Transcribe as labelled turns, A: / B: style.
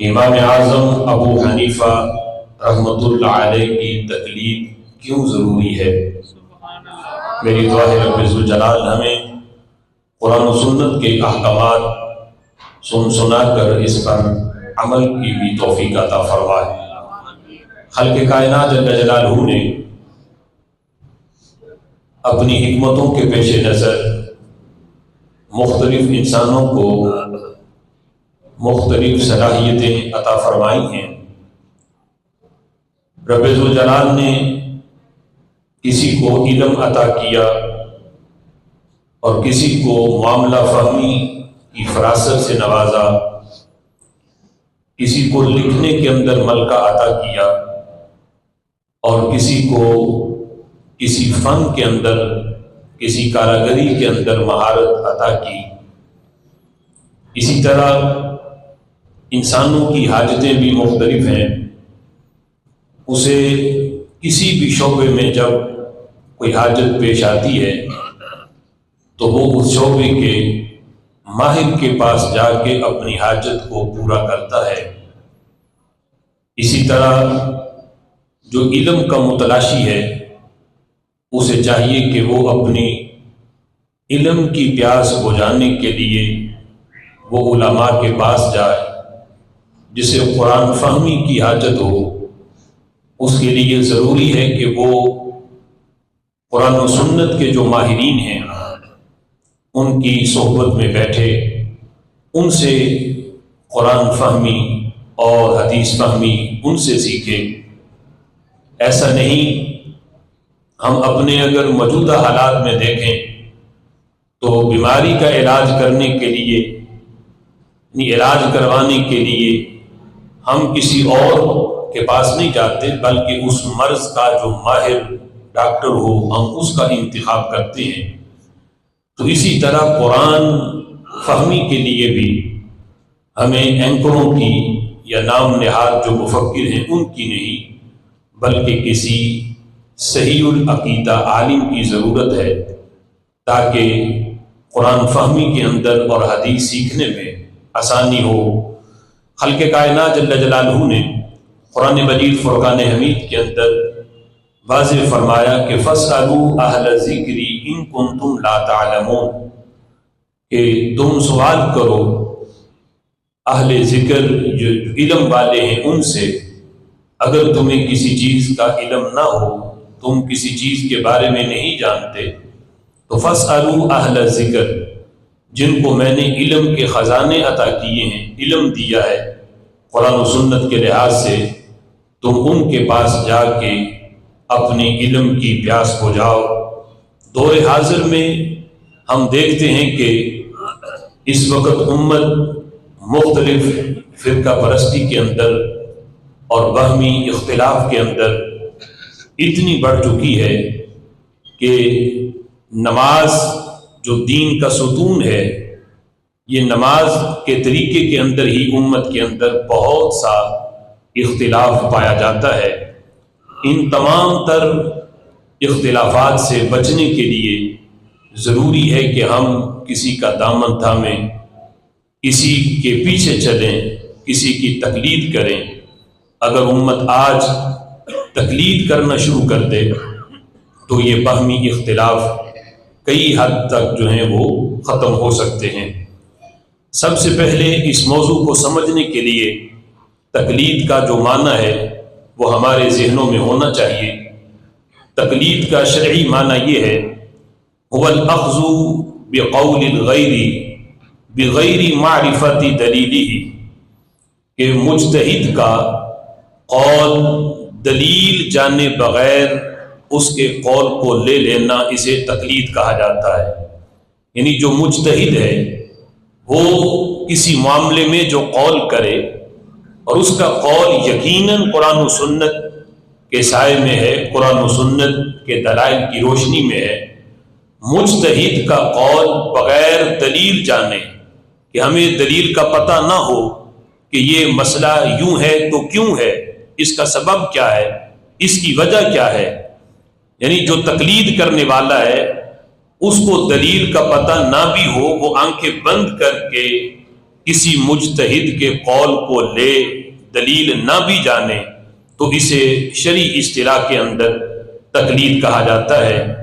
A: امام اعظم ابو حنیفہ رحمۃ اللہ علیہ کی تقلید کیوں ضروری ہے؟ میری دعا ہے رب ذوالجلال ہمیں قرآن و سنت کے احکامات سنا کر اس پر عمل کی بھی توفیق عطا فرمائے۔ خالق کائنات جل جلالہ نے اپنی حکمتوں کے پیش نظر مختلف انسانوں کو مختلف صلاحیتیں عطا فرمائی ہیں۔ رب ذوالجلال نے کسی کو علم عطا کیا اور کسی کو معاملہ فہمی کی فراست سے نوازا، کسی کو لکھنے کے اندر ملکہ عطا کیا اور کسی کو کسی فن کے اندر، کسی کاراگری کے اندر مہارت عطا کی۔ اسی طرح انسانوں کی حاجتیں بھی مختلف ہیں۔ اسے کسی بھی شعبے میں جب کوئی حاجت پیش آتی ہے تو وہ اس شعبے کے ماہر کے پاس جا کے اپنی حاجت کو پورا کرتا ہے۔ اسی طرح جو علم کا متلاشی ہے اسے چاہیے کہ وہ اپنی علم کی پیاس بجھانے کے لیے وہ علماء کے پاس جائے۔ جسے قرآن فہمی کی حاجت ہو اس کے لیے ضروری ہے کہ وہ قرآن و سنت کے جو ماہرین ہیں ان کی صحبت میں بیٹھے، ان سے قرآن فہمی اور حدیث فہمی ان سے سیکھے۔ ایسا نہیں ہم اپنے اگر موجودہ حالات میں دیکھیں تو بیماری کا علاج کرنے کے لیے، علاج کروانے کے لیے ہم کسی اور کے پاس نہیں جاتے، بلکہ اس مرض کا جو ماہر ڈاکٹر ہو ہم اس کا انتخاب کرتے ہیں۔ تو اسی طرح قرآن فہمی کے لیے بھی ہمیں اینکروں کی یا نام نہاد جو مفکر ہیں ان کی نہیں، بلکہ کسی صحیح العقیدہ عالم کی ضرورت ہے تاکہ قرآن فہمی کے اندر اور حدیث سیکھنے میں آسانی ہو۔ خالق کائنات جل جلالہ نے قرآن مجید فرقان حمید کے اندر واضح فرمایا کہ فَاسْأَلُوا أَهْلَ الذِّكْرِ إِن كُنتُمْ لَا تَعْلَمُونَ، کہ تم سوال کرو اہل ذکر جو علم والے ہیں ان سے، اگر تمہیں کسی چیز کا علم نہ ہو، تم کسی چیز کے بارے میں نہیں جانتے تو فَاسْأَلُوا أَهْلَ الذِّكْرِ، جن کو میں نے علم کے خزانے عطا کیے ہیں، علم دیا ہے قرآن و سنت کے لحاظ سے، تم ان کے پاس جا کے اپنی علم کی پیاس بجھاؤ۔ دور حاضر میں ہم دیکھتے ہیں کہ اس وقت امت مختلف فرقہ پرستی کے اندر اور باہمی اختلاف کے اندر اتنی بڑھ چکی ہے کہ نماز جو دین کا ستون ہے، یہ نماز کے طریقے کے اندر ہی امت کے اندر بہت سا اختلاف پایا جاتا ہے۔ ان تمام تر اختلافات سے بچنے کے لیے ضروری ہے کہ ہم کسی کا دامن تھامیں، کسی کے پیچھے چلیں، کسی کی تقلید کریں۔ اگر امت آج تقلید کرنا شروع کر دے تو یہ باہمی اختلاف کئی حد تک جو ہیں وہ ختم ہو سکتے ہیں۔ سب سے پہلے اس موضوع کو سمجھنے کے لیے تقلید کا جو معنی ہے وہ ہمارے ذہنوں میں ہونا چاہیے۔ تقلید کا شرعی معنی یہ ہے هو الاخذ بقول الغیر بغیر معرفت دلیلہ، کہ مجتہد کا قول دلیل جانے بغیر اس کے قول کو لے لینا اسے تقلید کہا جاتا ہے۔ یعنی جو مجتہد ہے وہ کسی معاملے میں جو قول کرے اور اس کا قول یقیناً قرآن و سنت کے سائے میں ہے، قرآن و سنت کے دلائل کی روشنی میں ہے، مجتہد کا قول بغیر دلیل جانے، کہ ہمیں دلیل کا پتہ نہ ہو کہ یہ مسئلہ یوں ہے تو کیوں ہے، اس کا سبب کیا ہے، اس کی وجہ کیا ہے، یعنی جو تقلید کرنے والا ہے اس کو دلیل کا پتہ نہ بھی ہو، وہ آنکھیں بند کر کے کسی مجتہد کے قول کو لے دلیل نہ بھی جانے تو اسے شرعی اصطلاح کے اندر تقلید کہا جاتا ہے۔